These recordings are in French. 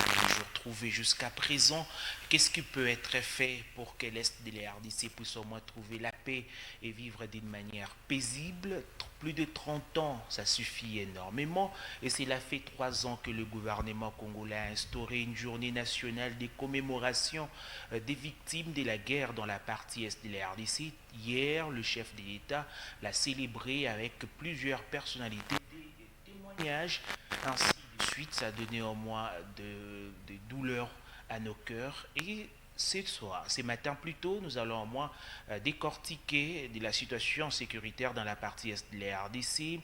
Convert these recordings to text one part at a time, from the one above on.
toujours trouvé jusqu'à présent. Qu'est-ce qui peut être fait pour que l'Est de la RDC puisse au moins trouver la paix et vivre d'une manière paisible? Plus de 30 ans, ça suffit énormément. Et cela fait 3 ans que le gouvernement congolais a instauré une journée nationale de commémoration des victimes de la guerre dans la partie Est de la RDC. Hier, le chef de l'État l'a célébré avec plusieurs personnalités, des témoignages, ainsi de suite. Ça a donné au moins de douleurs à nos cœurs. Et ce soir, ce matin plus tôt, nous allons au moins décortiquer de la situation sécuritaire dans la partie est de la RDC,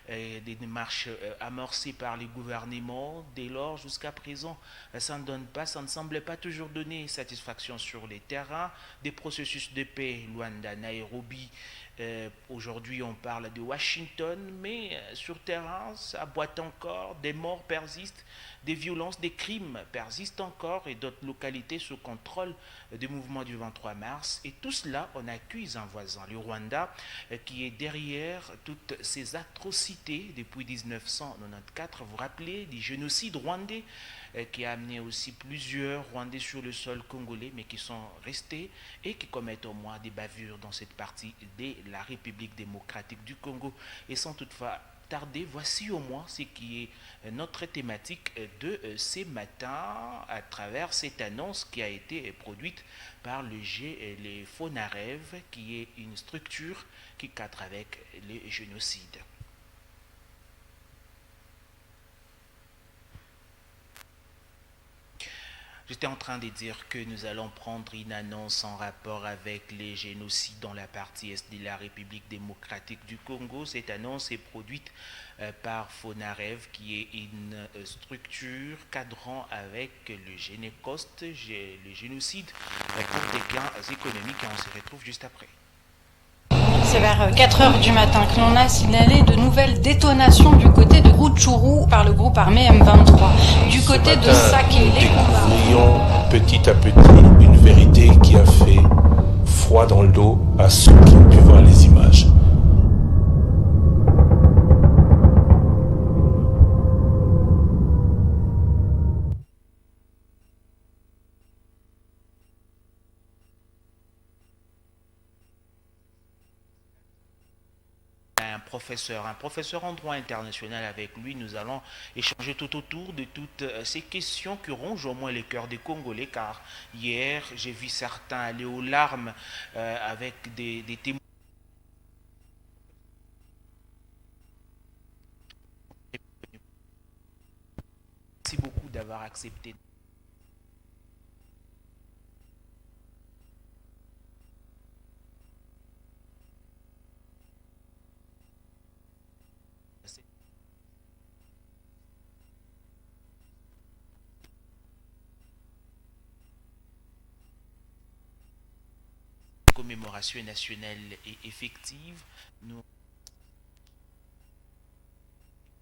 des démarches amorcées par les gouvernements. Dès lors, jusqu'à présent, ça ne donne pas, ça ne semble pas toujours donner satisfaction sur les terrains. Des processus de paix, Luanda, Nairobi. Aujourd'hui, on parle de Washington, mais sur terrain, ça boite encore, des morts persistent, des violences, des crimes persistent encore et d'autres localités sous contrôle du mouvement du 23 mars. Et tout cela, on accuse un voisin, le Rwanda, qui est derrière toutes ces atrocités depuis 1994. Vous vous rappelez du génocide rwandais qui a amené aussi plusieurs Rwandais sur le sol congolais, mais qui sont restés et qui commettent au moins des bavures dans cette partie de la République démocratique du Congo. Et sans toutefois tarder, voici au moins ce qui est notre thématique de ces matins à travers cette annonce qui a été produite par les Fonarev, qui est une structure qui cadre avec les génocides. J'étais en train de dire que nous allons prendre une annonce en rapport avec les génocides dans la partie est de la République démocratique du Congo. Cette annonce est produite par Fonarev, qui est une structure cadrant avec le Génécoste, le génocide, pour des gains économiques, et on se retrouve juste après. C'est vers 4 heures du matin que l'on a signalé de nouvelles détonations du côté de Rutshuru par le groupe armé M23. Du côté de Saké, les combats. Découvrions petit à petit une vérité qui a fait froid dans le dos à ceux qui ont pu voir les images. Un professeur en droit international avec lui. Nous allons échanger tout autour de toutes ces questions qui rongent au moins les cœurs des Congolais, car hier, j'ai vu certains aller aux larmes avec des témoins. Merci beaucoup d'avoir accepté. Commémoration nationale et effective, nous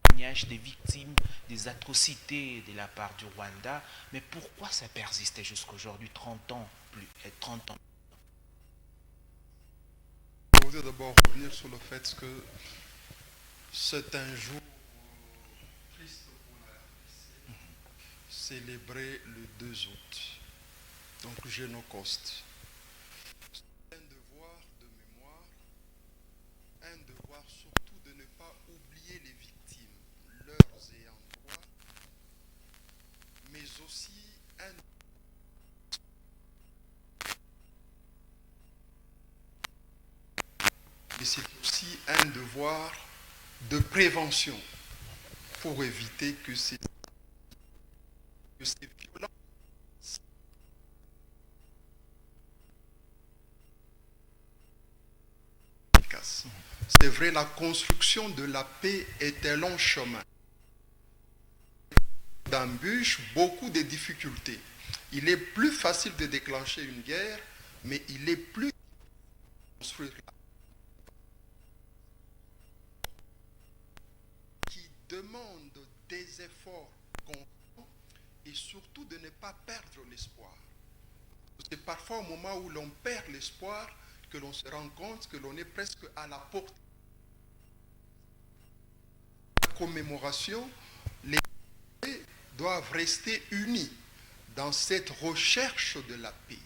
témoignage des victimes des atrocités de la part du Rwanda, mais pourquoi ça persiste jusqu'à aujourd'hui, 30 ans plus 30 ans? Je voudrais d'abord revenir sur le fait que c'est un jour triste pour la RDC, célébré le 2 août, donc Génocoste. Un devoir de mémoire, un devoir surtout de ne pas oublier les victimes, leurs ayants droit, mais aussi un et c'est aussi un devoir de prévention pour éviter que ces violences efficaces. C'est vrai, la construction de la paix est un long chemin. D'embûches, beaucoup de difficultés. Il est plus facile de déclencher une guerre, mais il est plus difficile de construire la paix, qui demande des efforts constants et surtout de ne pas perdre l'espoir. C'est parfois au moment où l'on perd l'espoir que l'on se rend compte que l'on est presque à la porte de la commémoration. Les doivent rester unis dans cette recherche de la paix,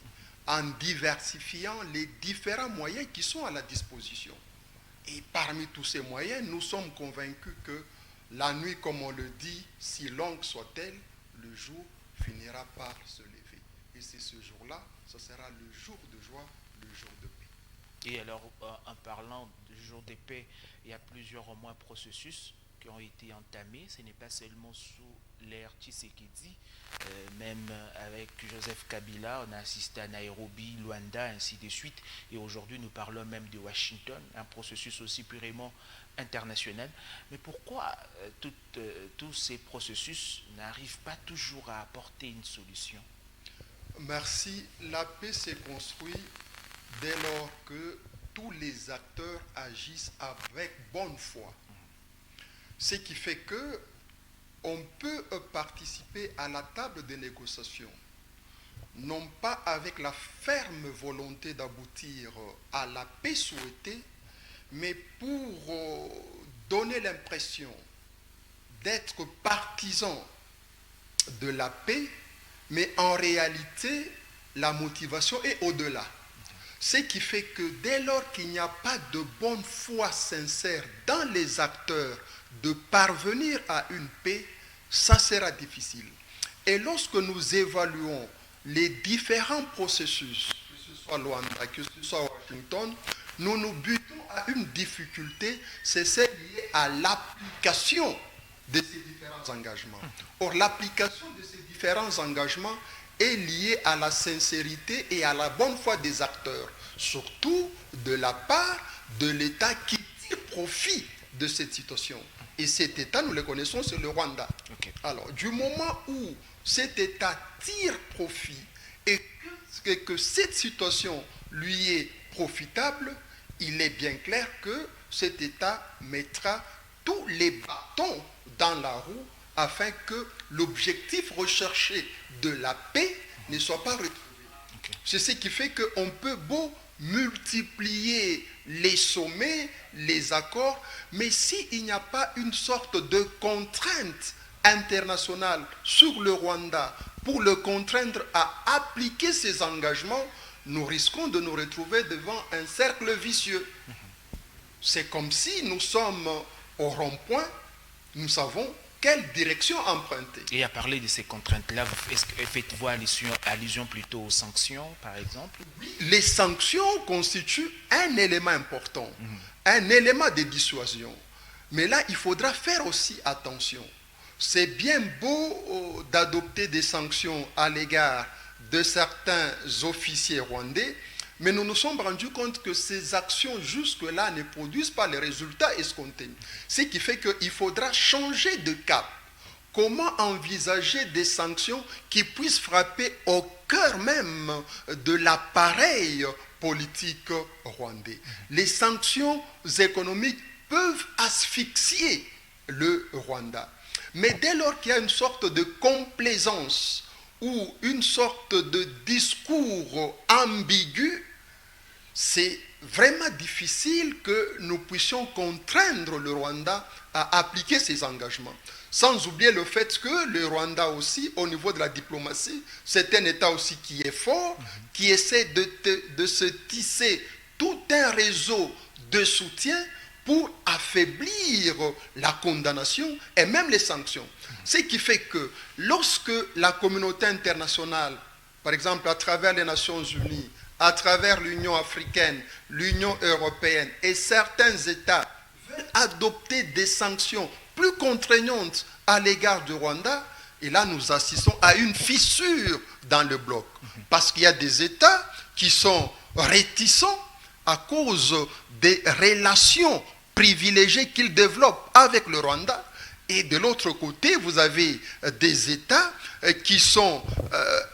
en diversifiant les différents moyens qui sont à la disposition. Et parmi tous ces moyens, nous sommes convaincus que la nuit, comme on le dit, si longue soit-elle, le jour finira par se lever. Et c'est ce jour-là, ce sera le jour de joie, le jour de paix. Et alors, en parlant du jour de paix, il y a plusieurs au moins processus qui ont été entamés. Ce n'est pas seulement sous l'ère Tshisekedi, même avec Joseph Kabila, on a assisté à Nairobi, Luanda, ainsi de suite. Et aujourd'hui, nous parlons même de Washington, un processus aussi purement international. Mais pourquoi tous ces processus n'arrivent pas toujours à apporter une solution? Merci. La paix s'est construite dès lors que tous les acteurs agissent avec bonne foi. Ce qui fait que on peut participer à la table des négociations, non pas avec la ferme volonté d'aboutir à la paix souhaitée, mais pour donner l'impression d'être partisan de la paix, mais en réalité, la motivation est au-delà. Ce qui fait que dès lors qu'il n'y a pas de bonne foi sincère dans les acteurs de parvenir à une paix, ça sera difficile. Et lorsque nous évaluons les différents processus, que ce soit Luanda, que ce soit Washington, nous nous butons à une difficulté, c'est celle liée à l'application de ces différents engagements. Or, l'application de ces différents engagements est liée à la sincérité et à la bonne foi des acteurs, surtout de la part de l'État qui tire profit de cette situation. Et cet État, nous le connaissons, c'est le Rwanda. Okay. Alors, du moment où cet État tire profit et que cette situation lui est profitable, il est bien clair que cet État mettra tous les bâtons dans la roue afin que l'objectif recherché de la paix ne soit pas retrouvé. Okay. C'est ce qui fait qu'on peut beau multiplier les sommets, les accords, mais s'il n'y a pas une sorte de contrainte internationale sur le Rwanda pour le contraindre à appliquer ses engagements, nous risquons de nous retrouver devant un cercle vicieux. C'est comme si nous sommes au rond-point, nous savons quelle direction emprunter. Et à parler de ces contraintes-là, faites-vous allusion plutôt aux sanctions, par exemple? Les sanctions constituent un élément important, un élément de dissuasion. Mais là, il faudra faire aussi attention. C'est bien beau d'adopter des sanctions à l'égard de certains officiers rwandais, mais nous nous sommes rendus compte que ces actions jusque-là ne produisent pas les résultats escomptés. Ce qui fait qu'il faudra changer de cap. Comment envisager des sanctions qui puissent frapper au cœur même de l'appareil politique rwandais? Les sanctions économiques peuvent asphyxier le Rwanda. Mais dès lors qu'il y a une sorte de complaisance ou une sorte de discours ambigu, c'est vraiment difficile que nous puissions contraindre le Rwanda à appliquer ses engagements. Sans oublier le fait que le Rwanda aussi, au niveau de la diplomatie, c'est un État aussi qui est fort, qui essaie de se tisser tout un réseau de soutien pour affaiblir la condamnation et même les sanctions. Ce qui fait que lorsque la communauté internationale, par exemple à travers les Nations Unies, à travers l'Union africaine, l'Union européenne et certains États veulent adopter des sanctions plus contraignantes à l'égard du Rwanda, et là nous assistons à une fissure dans le bloc. Parce qu'il y a des États qui sont réticents à cause des relations privilégiées qu'ils développent avec le Rwanda. Et de l'autre côté, vous avez des États qui sont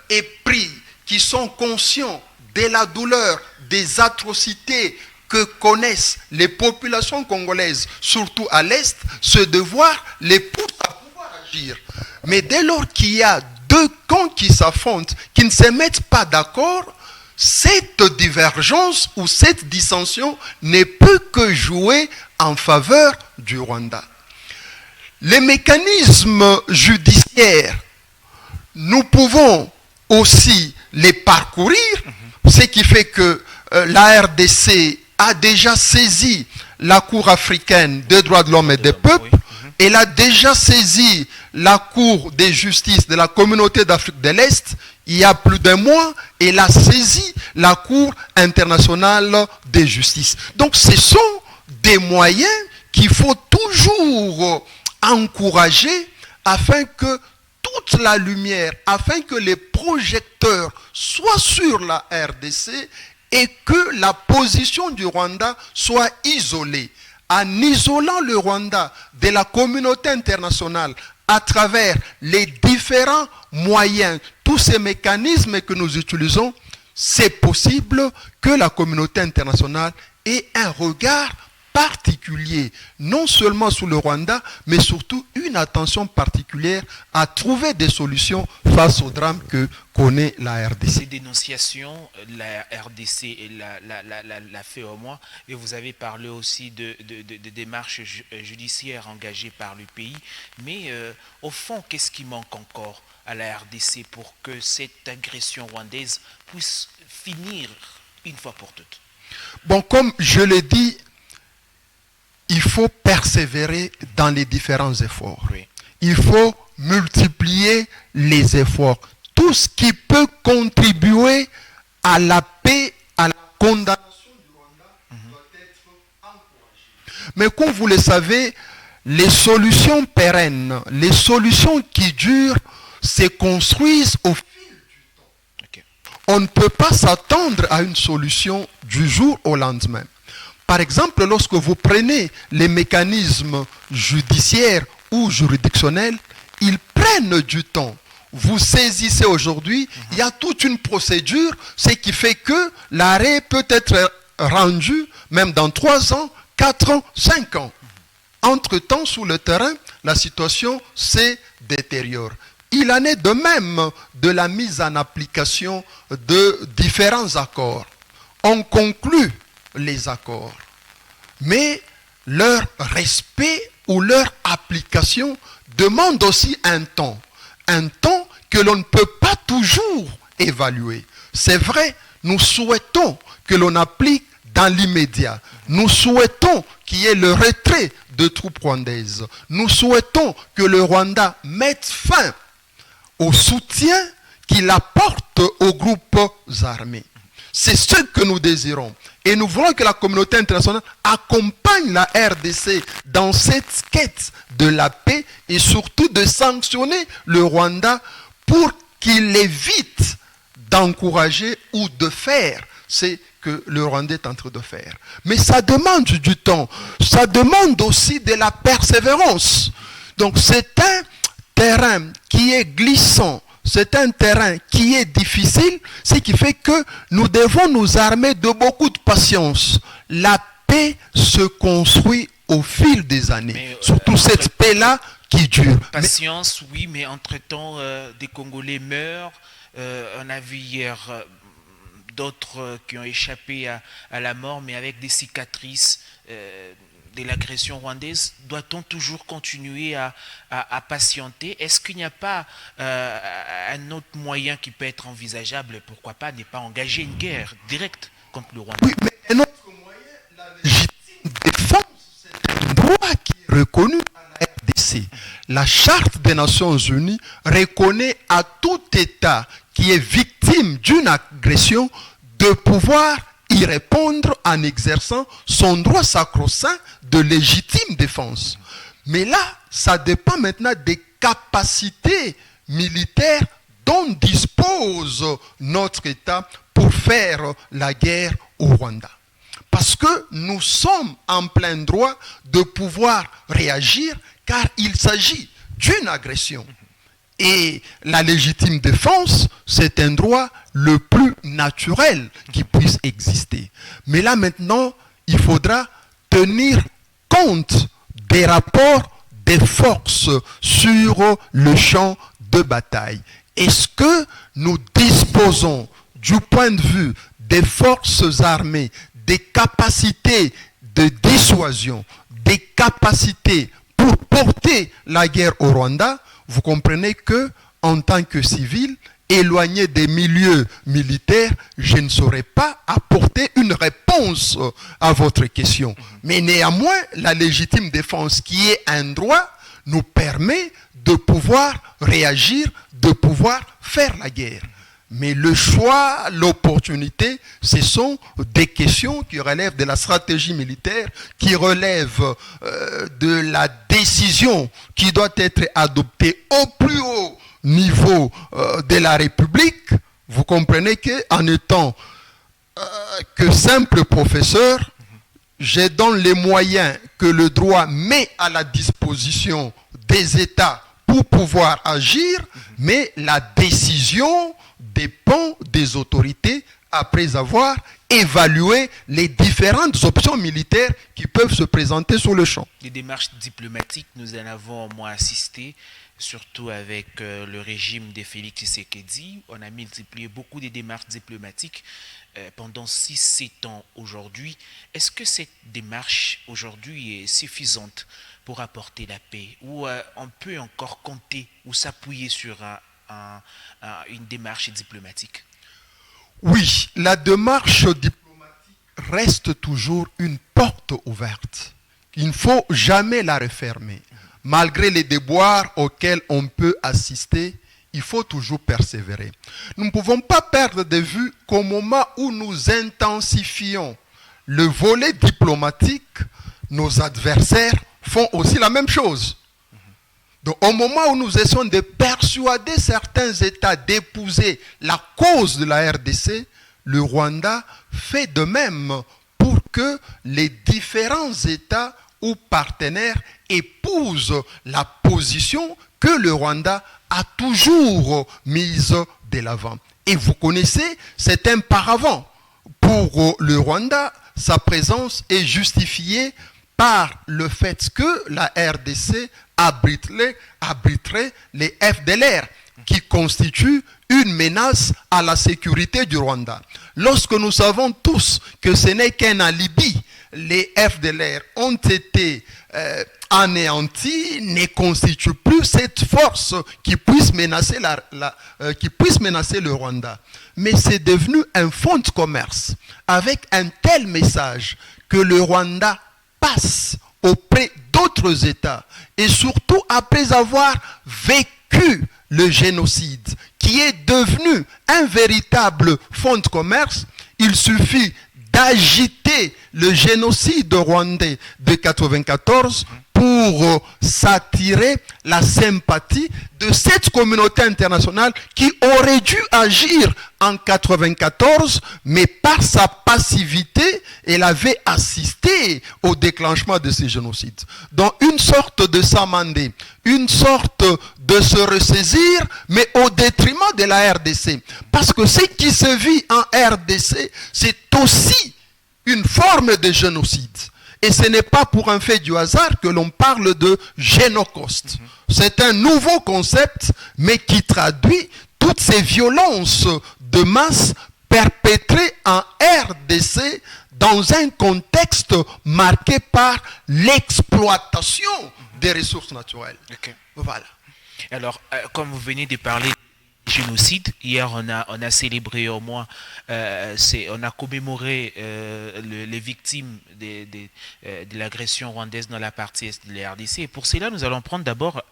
épris, qui sont conscients de la douleur, des atrocités que connaissent les populations congolaises, surtout à l'Est, ce devoir les pousse à pouvoir agir. Mais dès lors qu'il y a deux camps qui s'affrontent, qui ne se mettent pas d'accord, cette divergence ou cette dissension ne peut que jouer en faveur du Rwanda. Les mécanismes judiciaires nous pouvons aussi les parcourir, ce qui fait que la RDC a déjà saisi la Cour africaine des droits de l'homme et des peuples, elle a déjà saisi la Cour de justice de la communauté d'Afrique de l'Est il y a plus d'un mois, elle a saisi la Cour internationale de justice. Donc ce sont des moyens qu'il faut toujours encourager afin que toute la lumière, afin que les projecteurs soient sur la RDC et que la position du Rwanda soit isolée. En isolant le Rwanda de la communauté internationale à travers les différents moyens, tous ces mécanismes que nous utilisons, c'est possible que la communauté internationale ait un regard particulier, non seulement sur le Rwanda, mais surtout une attention particulière à trouver des solutions face au drame que connaît la RDC. Ces dénonciations, la RDC l'a fait au moins, et vous avez parlé aussi de démarches judiciaires engagées par le pays, mais au fond, qu'est-ce qui manque encore à la RDC pour que cette agression rwandaise puisse finir une fois pour toutes? Bon, comme je l'ai dit, il faut persévérer dans les différents efforts. Oui. Il faut multiplier les efforts. Tout ce qui peut contribuer à la paix, à la condamnation du Rwanda doit être encouragé. Mais comme vous le savez, les solutions pérennes, les solutions qui durent, se construisent au fil du temps. Okay. On ne peut pas s'attendre à une solution du jour au lendemain. Par exemple, lorsque vous prenez les mécanismes judiciaires ou juridictionnels, ils prennent du temps. Vous saisissez aujourd'hui, il y a toute une procédure, ce qui fait que l'arrêt peut être rendu même dans 3 ans, 4 ans, 5 ans. Entre-temps, sur le terrain, la situation se détériore. Il en est de même de la mise en application de différents accords. On conclut les accords, mais leur respect ou leur application demande aussi un temps que l'on ne peut pas toujours évaluer. C'est vrai, nous souhaitons que l'on applique dans l'immédiat. Nous souhaitons qu'il y ait le retrait de troupes rwandaises. Nous souhaitons que le Rwanda mette fin au soutien qu'il apporte aux groupes armés. C'est ce que nous désirons. Et nous voulons que la communauté internationale accompagne la RDC dans cette quête de la paix et surtout de sanctionner le Rwanda pour qu'il évite d'encourager ou de faire ce que le Rwanda est en train de faire. Mais ça demande du temps. Ça demande aussi de la persévérance. Donc c'est un terrain qui est glissant. C'est un terrain qui est difficile, ce qui fait que nous devons nous armer de beaucoup de patience. La paix se construit au fil des années. Mais, surtout cette paix-là qui dure. Patience, oui, mais entre-temps, des Congolais meurent. On a vu hier d'autres qui ont échappé à la mort, mais avec des cicatrices de l'agression rwandaise. Doit-on toujours continuer à patienter? Est-ce qu'il n'y a pas un autre moyen qui peut être envisageable? Pourquoi pas ne pas engager une guerre directe contre le Rwanda? Oui, mais un autre moyen, la légitime défense, c'est un droit qui est reconnu à la RDC. La Charte des Nations Unies reconnaît à tout État qui est victime d'une agression de pouvoir y répondre en exerçant son droit sacro-saint de légitime défense. Mais là, ça dépend maintenant des capacités militaires dont dispose notre État pour faire la guerre au Rwanda. Parce que nous sommes en plein droit de pouvoir réagir car il s'agit d'une agression. Et la légitime défense, c'est un droit le plus naturel qui puisse exister. Mais là maintenant, il faudra tenir compte des rapports des forces sur le champ de bataille. Est-ce que nous disposons, du point de vue des forces armées, des capacités de dissuasion, des capacités pour porter la guerre au Rwanda? Vous comprenez que en tant que civil, éloigné des milieux militaires, je ne saurais pas apporter une réponse à votre question. Mais néanmoins, la légitime défense, qui est un droit, nous permet de pouvoir réagir, de pouvoir faire la guerre. Mais le choix, l'opportunité, ce sont des questions qui relèvent de la stratégie militaire, qui relèvent de la décision qui doit être adoptée au plus haut niveau de la République. Vous comprenez qu'en étant que simple professeur, je donne les moyens que le droit met à la disposition des États pour pouvoir agir, mais la décision dépend des autorités après avoir évalué les différentes options militaires qui peuvent se présenter sur le champ. Les démarches diplomatiques, nous en avons au moins assisté, surtout avec le régime de Félix Tshisekedi. On a multiplié beaucoup de démarches diplomatiques pendant 6-7 ans aujourd'hui. Est-ce que cette démarche aujourd'hui est suffisante pour apporter la paix, ou on peut encore compter ou s'appuyer sur une démarche diplomatique? Oui, la démarche diplomatique reste toujours une porte ouverte. Il ne faut jamais la refermer. Malgré les déboires auxquels on peut assister, il faut toujours persévérer. Nous ne pouvons pas perdre de vue qu'au moment où nous intensifions le volet diplomatique, nos adversaires font aussi la même chose. Donc, au moment où nous essayons de persuader certains États d'épouser la cause de la RDC, le Rwanda fait de même pour que les différents États ou partenaires épousent la position que le Rwanda a toujours mise de l'avant. Et vous connaissez, c'est un paravent. Pour le Rwanda, sa présence est justifiée par le fait que la RDC abriterait les FDLR, qui constituent une menace à la sécurité du Rwanda. Lorsque nous savons tous que ce n'est qu'un alibi, les FDLR ont été anéantis, ne constituent plus cette force qui puisse menacer, le Rwanda. Mais c'est devenu un fonds de commerce avec un tel message que le Rwanda passe auprès d'autres États, et surtout après avoir vécu le génocide qui est devenu un véritable fonds de commerce, il suffit d'agiter le génocide rwandais de 1994 pour s'attirer la sympathie de cette communauté internationale qui aurait dû agir en 1994, mais par sa passivité, elle avait assisté au déclenchement de ces génocides. Donc une sorte de s'amender, une sorte de se ressaisir, mais au détriment de la RDC. Parce que ce qui se vit en RDC, c'est aussi une forme de génocide. Et ce n'est pas pour un fait du hasard que l'on parle de génocauste. C'est un nouveau concept, mais qui traduit toutes ces violences de masse perpétrées en RDC dans un contexte marqué par l'exploitation des ressources naturelles. Okay. Voilà. Alors, comme vous venez de parler génocide, hier on a célébré au moins, on a commémoré les victimes de l'agression rwandaise dans la partie est de la RDC. Et pour cela, nous allons prendre d'abord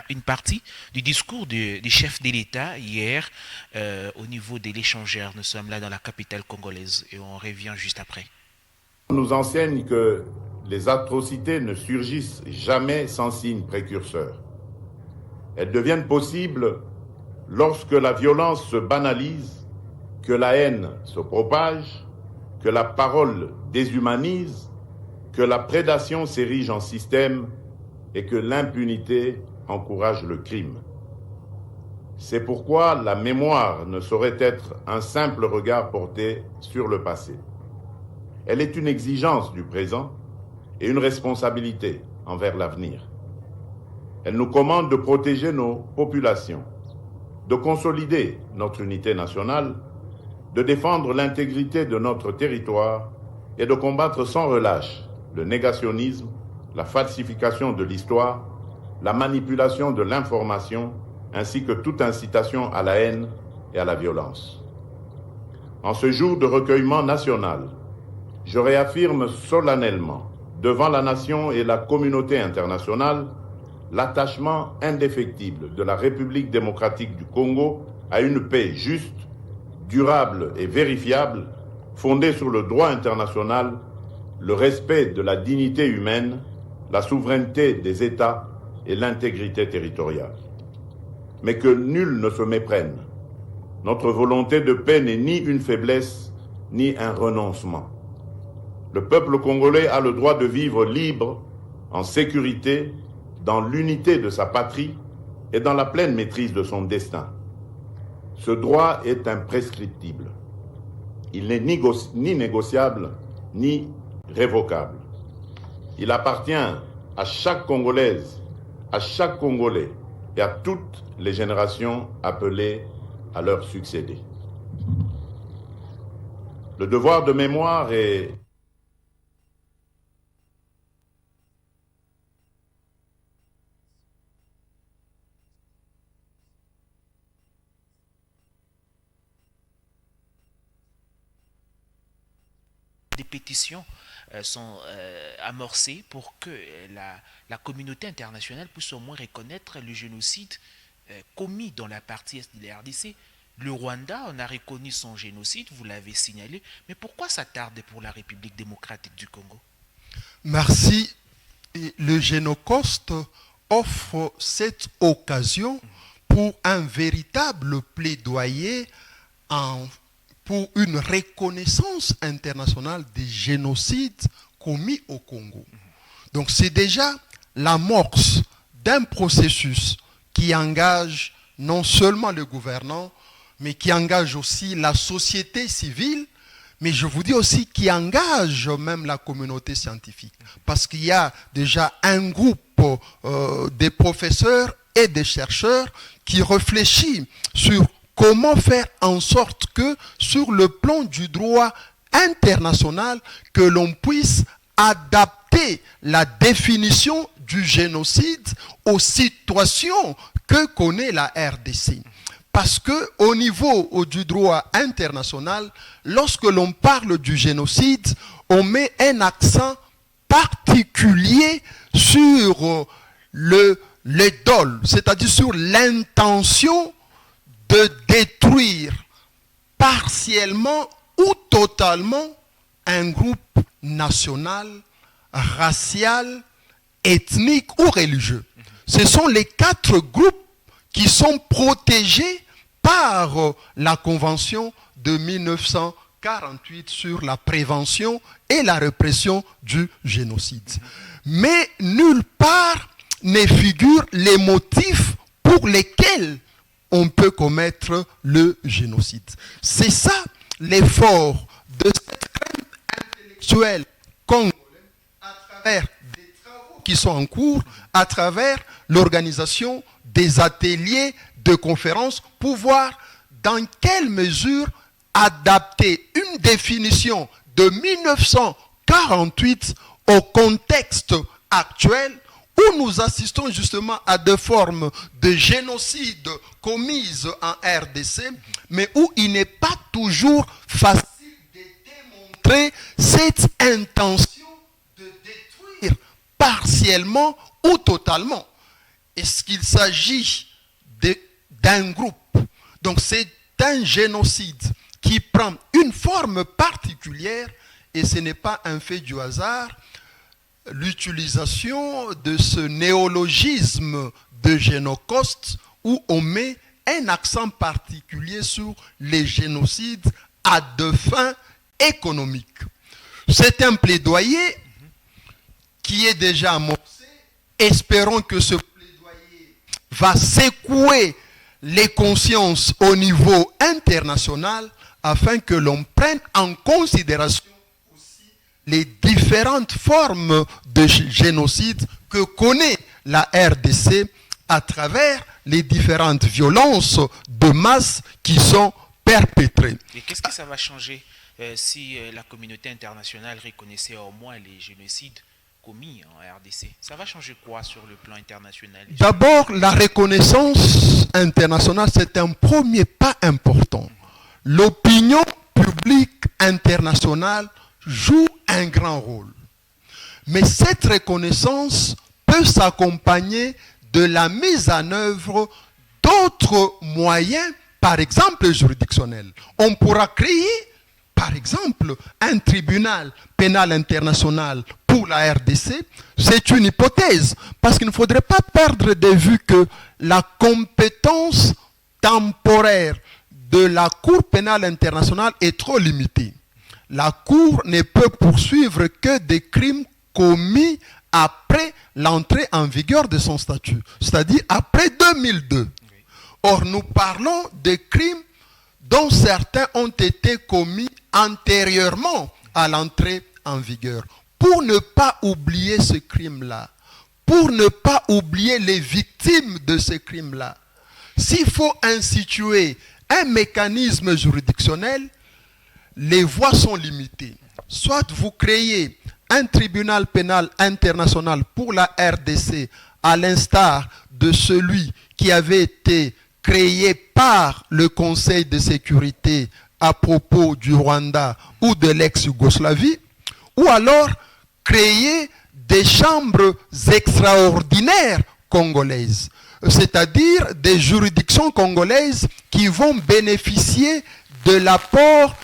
une partie du discours du chef de l'État hier au niveau de l'échangeur. Nous sommes là dans la capitale congolaise et on revient juste après. On nous enseigne que les atrocités ne surgissent jamais sans signe précurseur. Elles deviennent possibles lorsque la violence se banalise, que la haine se propage, que la parole déshumanise, que la prédation s'érige en système et que l'impunité encourage le crime. C'est pourquoi la mémoire ne saurait être un simple regard porté sur le passé. Elle est une exigence du présent et une responsabilité envers l'avenir. Elle nous commande de protéger nos populations, de consolider notre unité nationale, de défendre l'intégrité de notre territoire et de combattre sans relâche le négationnisme, la falsification de l'histoire, la manipulation de l'information ainsi que toute incitation à la haine et à la violence. En ce jour de recueillement national, je réaffirme solennellement devant la nation et la communauté internationale l'attachement indéfectible de la République démocratique du Congo à une paix juste, durable et vérifiable, fondée sur le droit international, le respect de la dignité humaine, la souveraineté des États et l'intégrité territoriale. Mais que nul ne se méprenne. Notre volonté de paix n'est ni une faiblesse, ni un renoncement. Le peuple congolais a le droit de vivre libre, en sécurité, dans l'unité de sa patrie et dans la pleine maîtrise de son destin. Ce droit est imprescriptible. Il n'est ni négociable, ni révocable. Il appartient à chaque Congolaise, à chaque Congolais et à toutes les générations appelées à leur succéder. Le devoir de mémoire est des pétitions sont amorcées pour que la communauté internationale puisse au moins reconnaître le génocide commis dans la partie est de la RDC. Le Rwanda, on a reconnu son génocide, vous l'avez signalé, mais pourquoi ça tarde pour la République démocratique du Congo? Merci. Et le Génocoste offre cette occasion pour un véritable plaidoyer pour une reconnaissance internationale des génocides commis au Congo. Donc c'est déjà l'amorce d'un processus qui engage non seulement le gouvernement, mais qui engage aussi la société civile, mais je vous dis aussi qui engage même la communauté scientifique. Parce qu'il y a déjà un groupe des professeurs et des chercheurs qui réfléchit sur comment faire en sorte que, sur le plan du droit international, que l'on puisse adapter la définition du génocide aux situations que connaît la RDC. Parce que au niveau du droit international, lorsque l'on parle du génocide, on met un accent particulier sur le dol, c'est-à-dire sur l'intention de détruire partiellement ou totalement un groupe national, racial, ethnique ou religieux. Ce sont les 4 groupes qui sont protégés par la Convention de 1948 sur la prévention et la répression du génocide. Mais nulle part ne figurent les motifs pour lesquels on peut commettre le génocide. C'est ça l'effort de cette crainte intellectuelle congolaise à travers des travaux qui sont en cours, à travers l'organisation des ateliers de conférences pour voir dans quelle mesure adapter une définition de 1948 au contexte actuel où nous assistons justement à des formes de génocide commises en RDC, mais où il n'est pas toujours facile de démontrer cette intention de détruire partiellement ou totalement. Est-ce qu'il s'agit d'un groupe? Donc c'est un génocide qui prend une forme particulière et ce n'est pas un fait du hasard. L'utilisation de ce néologisme de Génocoste où on met un accent particulier sur les génocides à des fins économiques. C'est un plaidoyer qui est déjà amorcé. Espérons que ce plaidoyer va secouer les consciences au niveau international afin que l'on prenne en considération les différentes formes de génocide que connaît la RDC à travers les différentes violences de masse qui sont perpétrées. Et qu'est-ce que ça va changer si la communauté internationale reconnaissait au moins les génocides commis en RDC. Ça va changer quoi sur le plan international? D'abord, la reconnaissance internationale, c'est un premier pas important. L'opinion publique internationale joue un grand rôle. Mais cette reconnaissance peut s'accompagner de la mise en œuvre d'autres moyens, par exemple juridictionnels. On pourra créer, par exemple, un tribunal pénal international pour la RDC. C'est une hypothèse, parce qu'il ne faudrait pas perdre de vue que la compétence temporaire de la Cour pénale internationale est trop limitée. La Cour ne peut poursuivre que des crimes commis après l'entrée en vigueur de son statut, c'est-à-dire après 2002. Or, nous parlons de crimes dont certains ont été commis antérieurement à l'entrée en vigueur. Pour ne pas oublier ce crime-là, pour ne pas oublier les victimes de ce crime-là, s'il faut instituer un mécanisme juridictionnel, les voies sont limitées. Soit vous créez un tribunal pénal international pour la RDC, à l'instar de celui qui avait été créé par le Conseil de sécurité à propos du Rwanda ou de l'ex-Yougoslavie, ou alors créer des chambres extraordinaires congolaises, c'est-à-dire des juridictions congolaises qui vont bénéficier de l'apport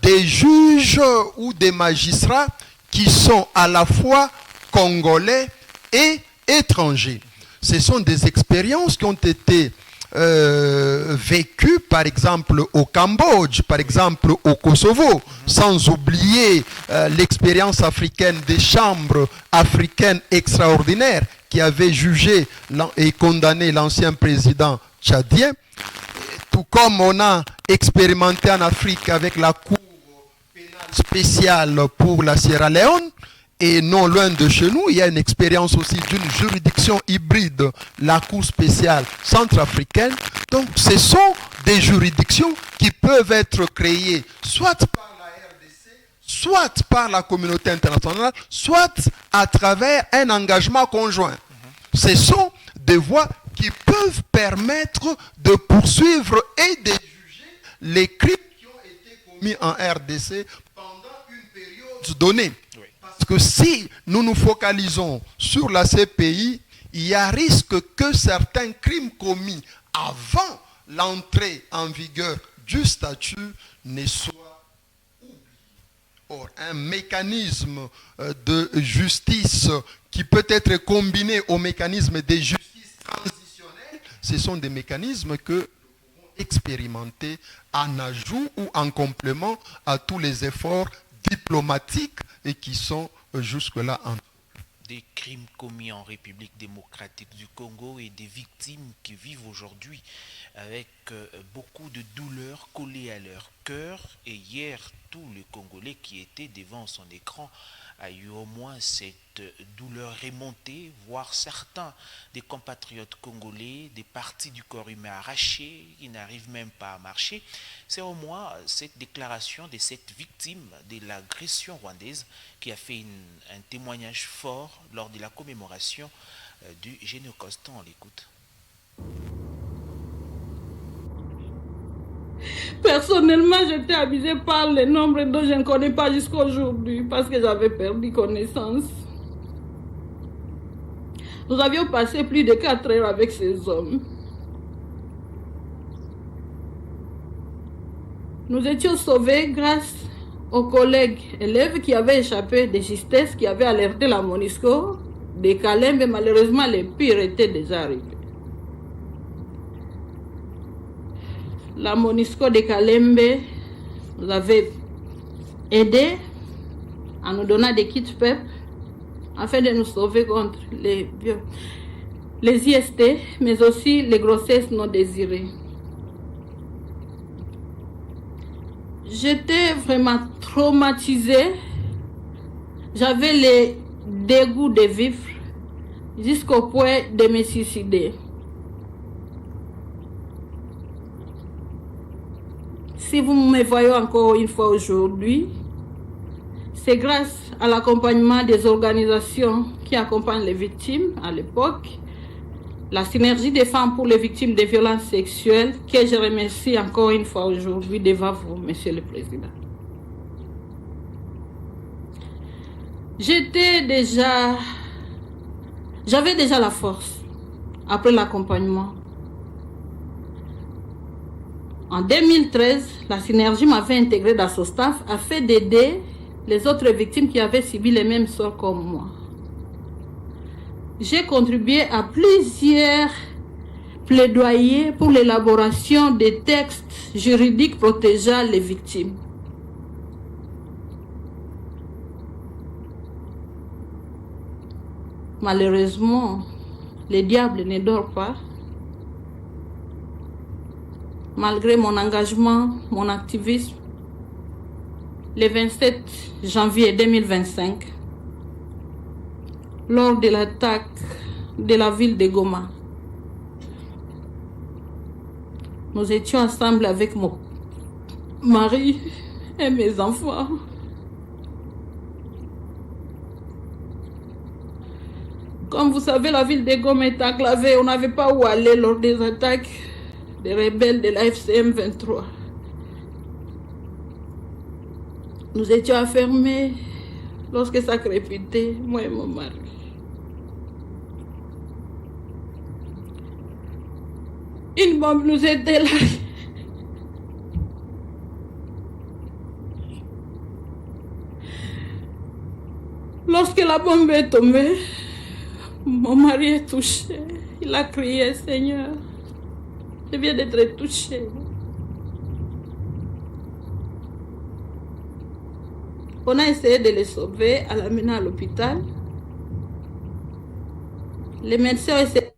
des juges ou des magistrats qui sont à la fois congolais et étrangers. Ce sont des expériences qui ont été vécues, par exemple, au Cambodge, par exemple, au Kosovo, sans oublier l'expérience africaine des chambres africaines extraordinaires qui avaient jugé et condamné l'ancien président tchadien, tout comme on a expérimenté en Afrique avec la Cour pénale spéciale pour la Sierra Leone. Et non loin de chez nous, il y a une expérience aussi d'une juridiction hybride, la Cour spéciale centrafricaine. Donc, ce sont des juridictions qui peuvent être créées soit par la RDC, soit par la communauté internationale, soit à travers un engagement conjoint. Ce sont des voies qui peuvent permettre de poursuivre et de juger les crimes qui ont été commis en RDC pendant une période donnée. Parce que si nous nous focalisons sur la CPI, il y a risque que certains crimes commis avant l'entrée en vigueur du statut ne soient oubliés. Or, un mécanisme de justice qui peut être combiné au mécanisme de justice transitionnelle, ce sont des mécanismes que nous pouvons expérimenter en ajout ou en complément à tous les efforts diplomatiques et qui sont jusque-là en des crimes commis en République démocratique du Congo et des victimes qui vivent aujourd'hui avec beaucoup de douleurs collées à leur cœur. Et hier, tout le Congolais qui était devant son écran a eu au moins cette douleur remontée, voire certains des compatriotes congolais, des parties du corps humain arrachées, qui n'arrivent même pas à marcher. C'est au moins cette déclaration de cette victime de l'agression rwandaise qui a fait un témoignage fort lors de la commémoration du Génocide. On l'écoute. Personnellement, j'étais abusée par le nombre dont je ne connais pas jusqu'à aujourd'hui parce que j'avais perdu connaissance. Nous avions passé plus de 4 heures avec ces hommes. Nous étions sauvés grâce aux collègues élèves qui avaient échappé des justesses, qui avaient alerté la MONUSCO des Kalembe, mais malheureusement les pires étaient déjà arrivés. La MONUSCO de Kalembe nous avait aidés en nous donnant des kits PEP afin de nous sauver contre les IST, mais aussi les grossesses non désirées. J'étais vraiment traumatisée. J'avais le dégoût de vivre jusqu'au point de me suicider. Si vous me voyez encore une fois aujourd'hui, C'est grâce à l'accompagnement des organisations qui accompagnent les victimes à l'époque, la synergie des femmes pour les victimes de violences sexuelles, que je remercie encore une fois aujourd'hui devant vous, Monsieur le Président. J'avais déjà la force après l'accompagnement. En 2013, la synergie m'avait intégré dans son staff afin d'aider les autres victimes qui avaient subi les mêmes sorts comme moi. J'ai contribué à plusieurs plaidoyers pour l'élaboration des textes juridiques protégeant les victimes. Malheureusement, le diable ne dort pas. Malgré mon engagement, mon activisme, le 27 janvier 2025, lors de l'attaque de la ville de Goma, nous étions ensemble avec mon mari et mes enfants. Comme vous savez, la ville de Goma est enclavée. On n'avait pas où aller lors des attaques des rebelles de la FCM 23. Nous étions enfermés lorsque ça crépitait, moi et mon mari. Une bombe nous était là. Lorsque la bombe est tombée, mon mari est touché. Il a crié, Seigneur, je viens d'être touché. On a essayé de le sauver, à l'amener à l'hôpital. Les médecins ont essayé.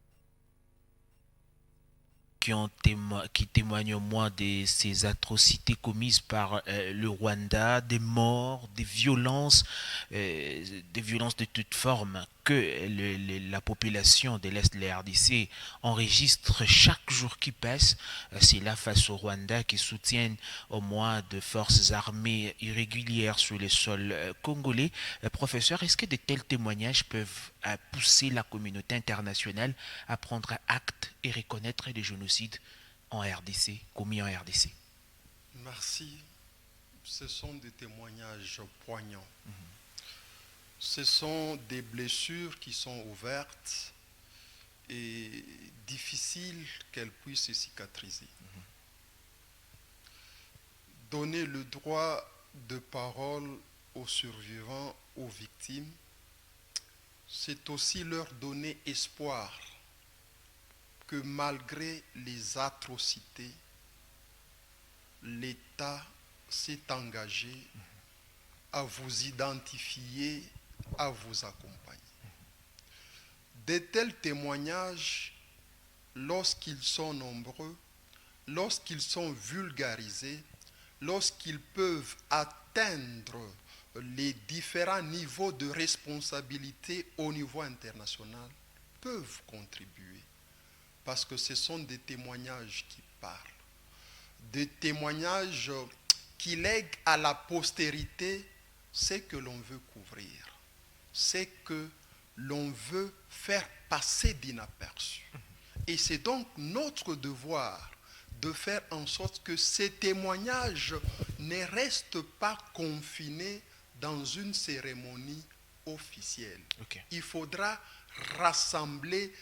Qui témoignent au moins de ces atrocités commises par le Rwanda, des morts, des violences de toutes formes que la population de l'Est de la RDC enregistre chaque jour qui passe. C'est là face au Rwanda qui soutiennent au moins de forces armées irrégulières sur le sol congolais. Professeur, est-ce que de tels témoignages peuvent pousser la communauté internationale à prendre acte et reconnaître des génocides en RDC, commis en RDC? Merci. Ce sont des témoignages poignants. Ce sont des blessures qui sont ouvertes et difficiles qu'elles puissent cicatriser. Donner le droit de parole aux survivants, aux victimes, c'est aussi leur donner espoir que malgré les atrocités, l'État s'est engagé à vous identifier, à vous accompagner. De tels témoignages, lorsqu'ils sont nombreux, lorsqu'ils sont vulgarisés, lorsqu'ils peuvent atteindre les différents niveaux de responsabilité au niveau international, peuvent contribuer. Parce que ce sont des témoignages qui parlent. Des témoignages qui lèguent à la postérité ce que l'on veut couvrir. Ce que l'on veut faire passer d'inaperçu. Et c'est donc notre devoir de faire en sorte que ces témoignages ne restent pas confinés dans une cérémonie officielle. Okay. Il faudra rassembler,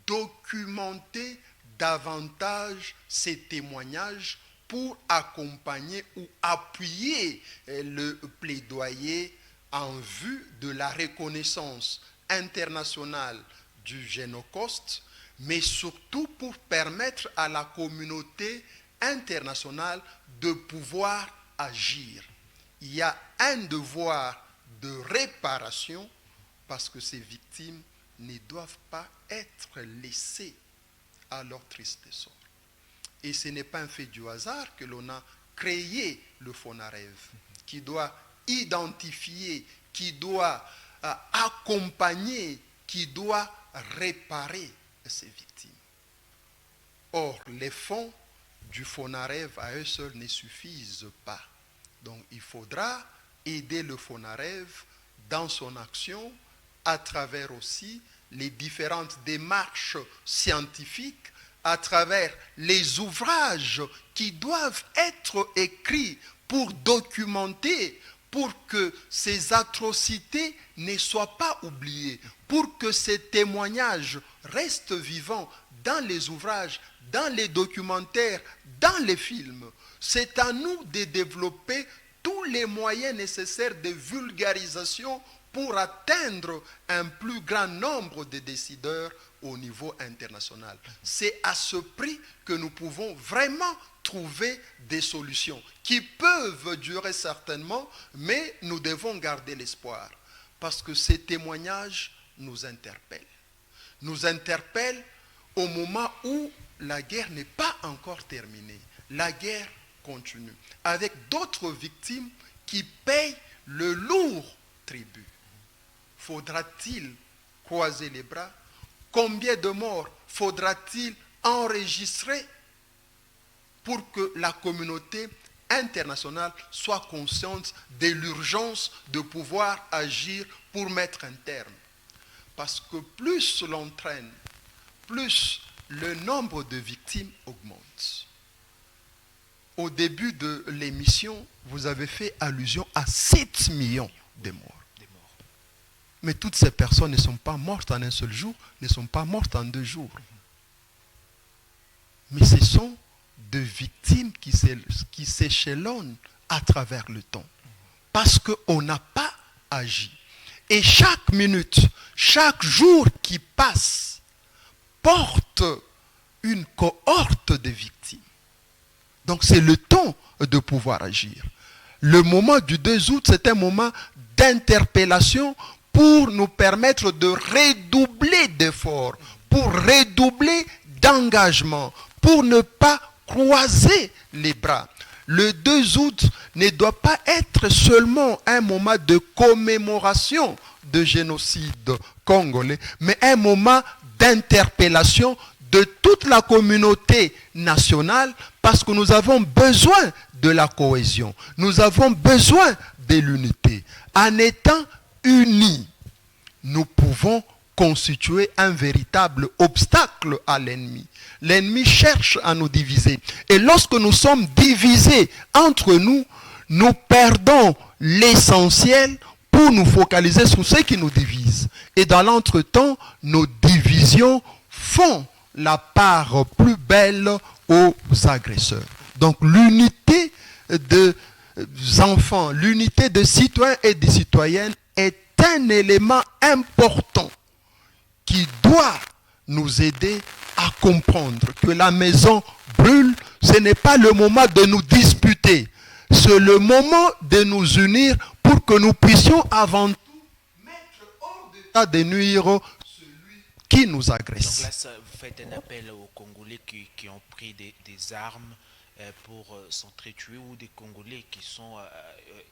documenter davantage ces témoignages pour accompagner ou appuyer le plaidoyer en vue de la reconnaissance internationale du Génocide, mais surtout pour permettre à la communauté internationale de pouvoir agir. Il y a un devoir de réparation parce que ces victimes ne doivent pas être laissées à leur triste sort. Et ce n'est pas un fait du hasard que l'on a créé le FONAREV, qui doit identifier, qui doit accompagner, qui doit réparer ces victimes. Or, les fonds du FONAREV à eux seuls ne suffisent pas. Donc, il faudra aider le FONAREV dans son action à travers aussi les différentes démarches scientifiques, à travers les ouvrages qui doivent être écrits pour documenter, pour que ces atrocités ne soient pas oubliées, pour que ces témoignages restent vivants dans les ouvrages, dans les documentaires, dans les films. C'est à nous de développer tous les moyens nécessaires de vulgarisation pour atteindre un plus grand nombre de décideurs au niveau international. C'est à ce prix que nous pouvons vraiment trouver des solutions qui peuvent durer certainement, mais nous devons garder l'espoir parce que ces témoignages nous interpellent. Nous interpellent au moment où la guerre n'est pas encore terminée. La guerre continue avec d'autres victimes qui payent le lourd tribut. Faudra-t-il croiser les bras? Combien de morts faudra-t-il enregistrer pour que la communauté internationale soit consciente de l'urgence de pouvoir agir pour mettre un terme? Parce que plus l'on traîne, plus le nombre de victimes augmente. Au début de l'émission, vous avez fait allusion à 7 millions de morts. Mais toutes ces personnes ne sont pas mortes en un seul jour, ne sont pas mortes en 2 jours. Mais ce sont de victimes qui s'échelonnent à travers le temps. Parce qu'on n'a pas agi. Et chaque minute, chaque jour qui passe, porte une cohorte de victimes. Donc c'est le temps de pouvoir agir. Le moment du 2 août, c'est un moment d'interpellation pour nous permettre de redoubler d'efforts, pour redoubler d'engagement, pour ne pas croiser les bras. Le 2 août ne doit pas être seulement un moment de commémoration de génocide congolais, mais un moment d'interpellation de toute la communauté nationale parce que nous avons besoin de la cohésion, nous avons besoin de l'unité. En étant unis, nous pouvons constituer un véritable obstacle à l'ennemi. L'ennemi cherche à nous diviser. Et lorsque nous sommes divisés entre nous, nous perdons l'essentiel pour nous focaliser sur ce qui nous divise. Et dans l'entretemps, nos divisions font la part plus belle aux agresseurs. Donc l'unité des enfants, l'unité des citoyens et des citoyennes est un élément important qui doit nous aider à comprendre que la maison brûle, ce n'est pas le moment de nous disputer, c'est le moment de nous unir pour que nous puissions avant tout mettre hors d'état de nuire celui qui nous agresse. Donc là, vous faites un appel aux Congolais qui ont pris des armes pour s'entretuer ou des Congolais qui sont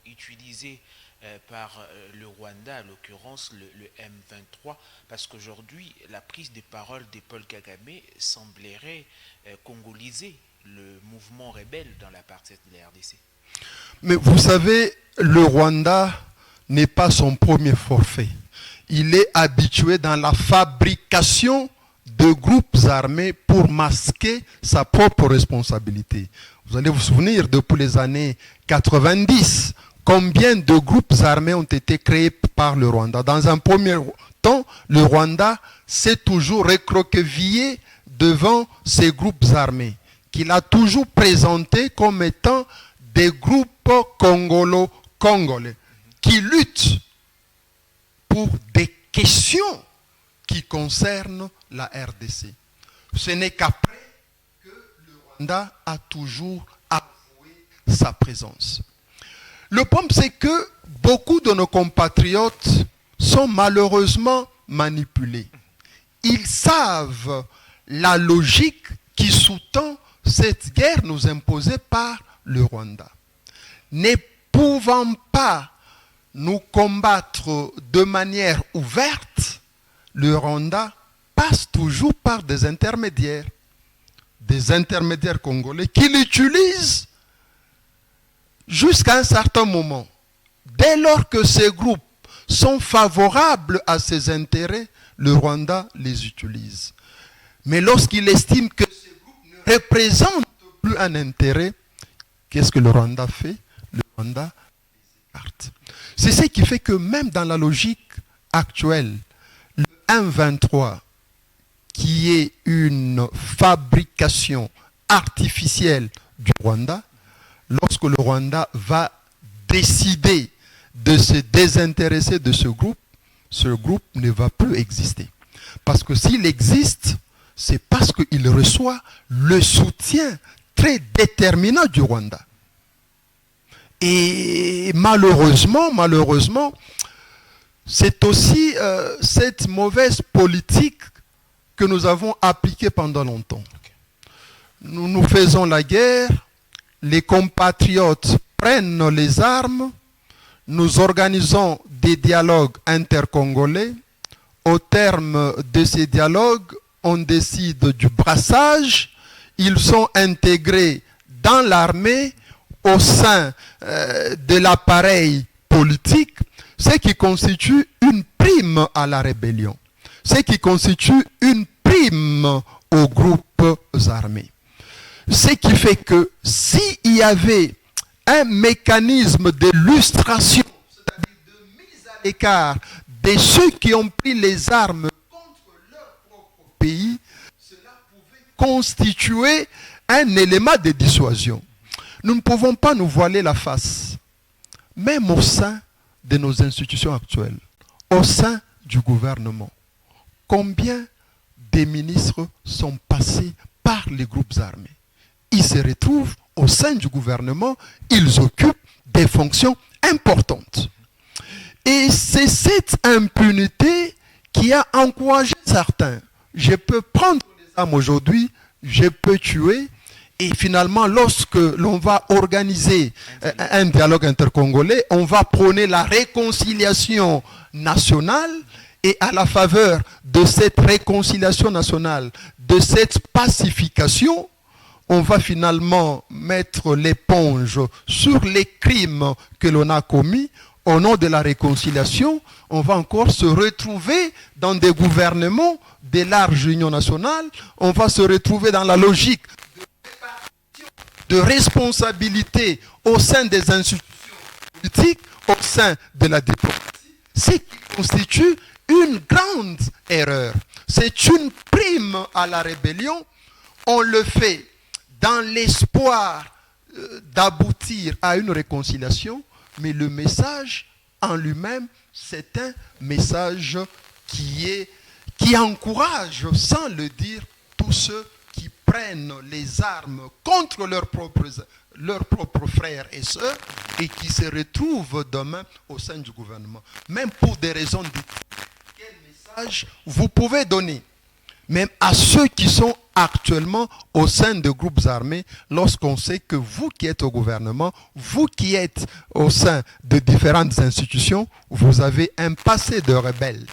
utilisés par le Rwanda, à l'occurrence le M23, parce qu'aujourd'hui, la prise de parole de Paul Kagame semblerait congoliser le mouvement rebelle dans la partie de la RDC. Mais vous savez, le Rwanda n'est pas son premier forfait. Il est habitué dans la fabrication de groupes armés pour masquer sa propre responsabilité. Vous allez vous souvenir, depuis les années 90, combien de groupes armés ont été créés par le Rwanda. Dans un premier temps, le Rwanda s'est toujours recroquevillé devant ces groupes armés, qu'il a toujours présentés comme étant des groupes congolais qui luttent pour des questions qui concernent la RDC. Ce n'est qu'après que le Rwanda a toujours avoué sa présence. Le problème, c'est que beaucoup de nos compatriotes sont malheureusement manipulés. Ils savent la logique qui sous-tend cette guerre nous imposée par le Rwanda. Ne pouvant pas nous combattre de manière ouverte, le Rwanda passe toujours par des intermédiaires congolais qui l'utilisent jusqu'à un certain moment. Dès dès lors que ces groupes sont favorables à ses intérêts, le Rwanda les utilise. Mais lorsqu'il estime que ces groupes ne représentent plus un intérêt, qu'est-ce que le Rwanda fait? Le Rwanda les écarte. C'est ce qui fait que même dans la logique actuelle, le M23, qui est une fabrication artificielle du Rwanda, lorsque le Rwanda va décider de se désintéresser de ce groupe ne va plus exister. Parce que s'il existe, c'est parce qu'il reçoit le soutien très déterminant du Rwanda. Et malheureusement, c'est aussi cette mauvaise politique que nous avons appliquée pendant longtemps. Nous faisons la guerre, les compatriotes prennent les armes, nous organisons des dialogues intercongolais. Au terme de ces dialogues, on décide du brassage. Ils sont intégrés dans l'armée, au sein de l'appareil politique, ce qui constitue une prime à la rébellion, ce qui constitue une prime aux groupes armés. Ce qui fait que s'il y avait un mécanisme de lustration, c'est-à-dire de mise à l'écart de ceux qui ont pris les armes contre leur propre pays, cela pouvait constituer un élément de dissuasion. Nous ne pouvons pas nous voiler la face, même au sein de nos institutions actuelles, au sein du gouvernement. Combien de ministres sont passés par les groupes armés? Ils se retrouvent au sein du gouvernement, ils occupent des fonctions importantes. Et c'est cette impunité qui a encouragé certains. Je peux prendre les armes aujourd'hui, je peux tuer, et finalement, lorsque l'on va organiser un dialogue intercongolais, on va prôner la réconciliation nationale, et à la faveur de cette réconciliation nationale, de cette pacification, on va finalement mettre l'éponge sur les crimes que l'on a commis. Au nom de la réconciliation, on va encore se retrouver dans des gouvernements de large union nationale. On va se retrouver dans la logique de responsabilité au sein des institutions politiques, au sein de la diplomatie. Ce qui constitue une grande erreur. C'est une prime à la rébellion. On le fait dans l'espoir d'aboutir à une réconciliation, mais le message en lui-même, c'est un message qui encourage, sans le dire, tous ceux qui prennent les armes contre leurs propres frères et sœurs et qui se retrouvent demain au sein du gouvernement. Même pour des raisons de quel message vous pouvez donner, même à ceux qui sont actuellement au sein de groupes armés, lorsqu'on sait que vous qui êtes au gouvernement, vous qui êtes au sein de différentes institutions, vous avez un passé de rebelle.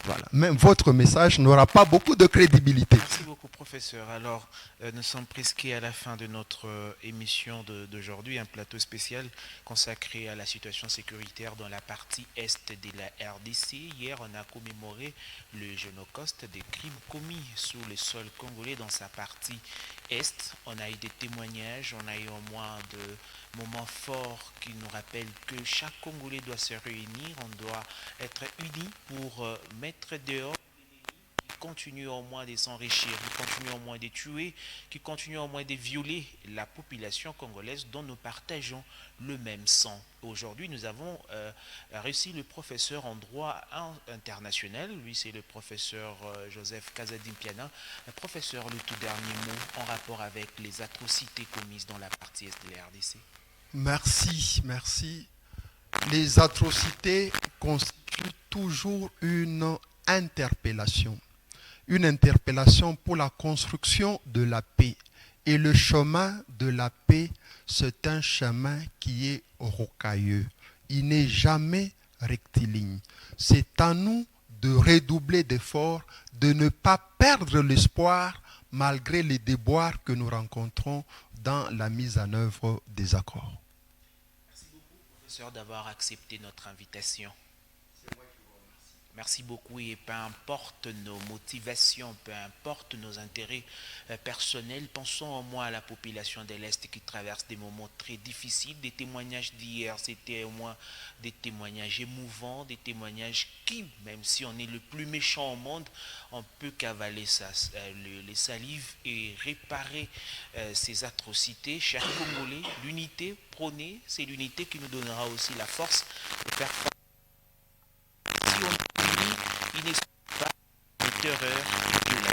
Voilà. Même votre message n'aura pas beaucoup de crédibilité. Merci beaucoup, professeur. Alors, nous sommes presque à la fin de notre émission d'aujourd'hui, un plateau spécial consacré à la situation sécuritaire dans la partie est de la RDC. Hier, on a commémoré le génocide des crimes commis sur le sol congolais dans sa partie est. On a eu des témoignages, on a eu au moins de moments forts qui nous rappellent que chaque Congolais doit se réunir, on doit être unis pour mettre dehors qui continue au moins de s'enrichir, qui continue au moins de tuer, qui continue au moins de violer la population congolaise dont nous partageons le même sang. Aujourd'hui, nous avons reçu le professeur en droit international, lui c'est le professeur Joseph Kazadimpiana. Professeur, le tout dernier mot en rapport avec les atrocités commises dans la partie est de la RDC. Merci. Les atrocités constituent toujours une interpellation pour la construction de la paix. Et le chemin de la paix, c'est un chemin qui est rocailleux. Il n'est jamais rectiligne. C'est à nous de redoubler d'efforts, de ne pas perdre l'espoir malgré les déboires que nous rencontrons dans la mise en œuvre des accords. professeur, d'avoir accepté notre invitation. C'est moi qui vous remercie. Merci beaucoup et peu importe nos motivations, peu importe nos intérêts personnels, pensons au moins à la population de l'Est qui traverse des moments très difficiles. Des témoignages d'hier, c'était au moins des témoignages émouvants, des témoignages qui, même si on est le plus méchant au monde, on peut cavaler les salives et réparer ces atrocités. Chers Congolais, l'unité prônée, c'est l'unité qui nous donnera aussi la force de faire face. Si on il n'est pas de terreur de la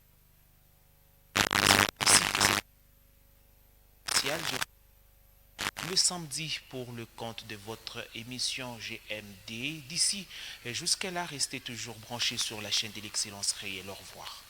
le samedi pour le compte de votre émission GMD. D'ici jusqu'à là, restez toujours branchés sur la chaîne de l'excellence réelle. Au revoir.